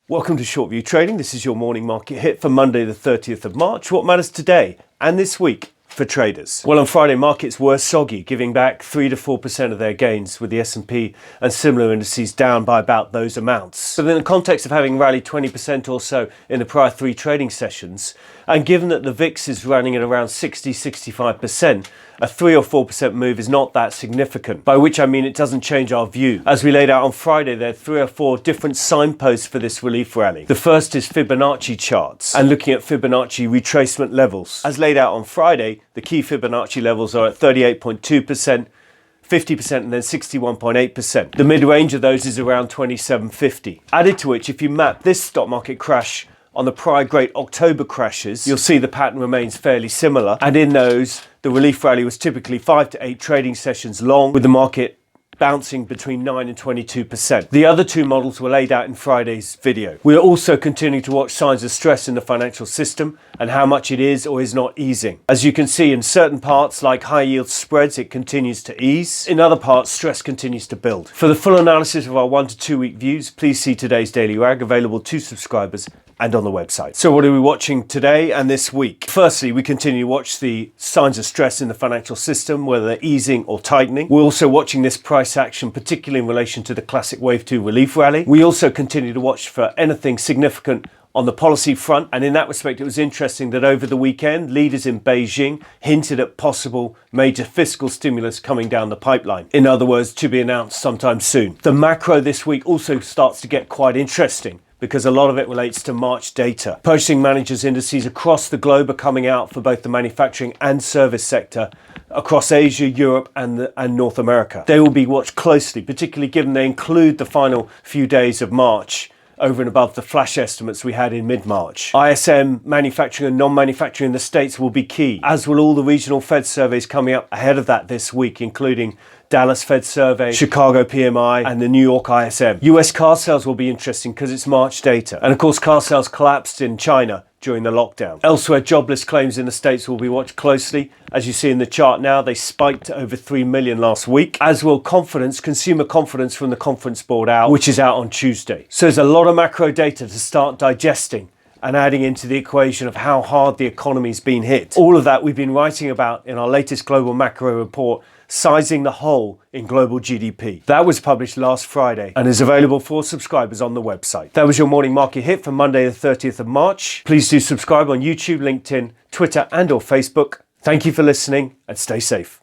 Welcome to Shortview Trading. This is your morning market hit for Monday the 30th of March. What matters today and this week for traders? Well, on Friday, markets were soggy, giving back 3 to 4% of their gains, with the S&P and similar indices down by about those amounts. But in the context of having rallied 20% or so in the prior 3 trading sessions, and given that the VIX is running at around 60-65%, a 3 or 4% move is not that significant, by which I mean it doesn't change our view. As we laid out on Friday, there are 3 or 4 different signposts for this relief rally. The first is Fibonacci charts and looking at Fibonacci retracement levels. As laid out on Friday, the key Fibonacci levels are at 38.2%, 50% and then 61.8%. The mid-range of those is around 2750. Added to which, if you map this stock market crash on the prior great October crashes, you'll see the pattern remains fairly similar. And in those, the relief rally was typically 5 to 8 trading sessions long, with the market bouncing between 9 and 22%. The other 2 models were laid out in Friday's video. We are also continuing to watch signs of stress in the financial system and how much it is or is not easing. As you can see, in certain parts like high yield spreads, it continues to ease. In other parts, stress continues to build. For the full analysis of our 1 to 2 week views, please see today's Daily Rag, available to subscribers and on the website. So what are we watching today and this week? Firstly, we continue to watch the signs of stress in the financial system, whether they're easing or tightening. We're also watching this price action, particularly in relation to the classic Wave 2 relief rally. We also continue to watch for anything significant on the policy front, and in that respect it was interesting that over the weekend leaders in Beijing hinted at possible major fiscal stimulus coming down the pipeline. In other words, to be announced sometime soon. The macro this week also starts to get quite interesting, because a lot of it relates to March data. Purchasing managers indices across the globe are coming out for both the manufacturing and service sector across Asia, Europe and North America. They will be watched closely, particularly given they include the final few days of March over and above the flash estimates we had in mid-March. ISM, manufacturing and non-manufacturing in the States will be key, as will all the regional Fed surveys coming up ahead of that this week, including Dallas Fed survey, Chicago PMI and the New York ISM. US car sales will be interesting because it's March data. And of course, car sales collapsed in China during the lockdown. Elsewhere, jobless claims in the States will be watched closely. As you see in the chart now, they spiked to over 3 million last week, as will confidence, consumer confidence from the conference board out, which is out on Tuesday. So there's a lot of macro data to start digesting and adding into the equation of how hard the economy's been hit. All of that we've been writing about in our latest global macro report, Sizing the Hole in Global GDP. That was published last Friday and is available for subscribers on the website. That was your morning market hit for Monday the 30th of March. Please do subscribe on YouTube, LinkedIn, Twitter and or Facebook. Thank you for listening and stay safe.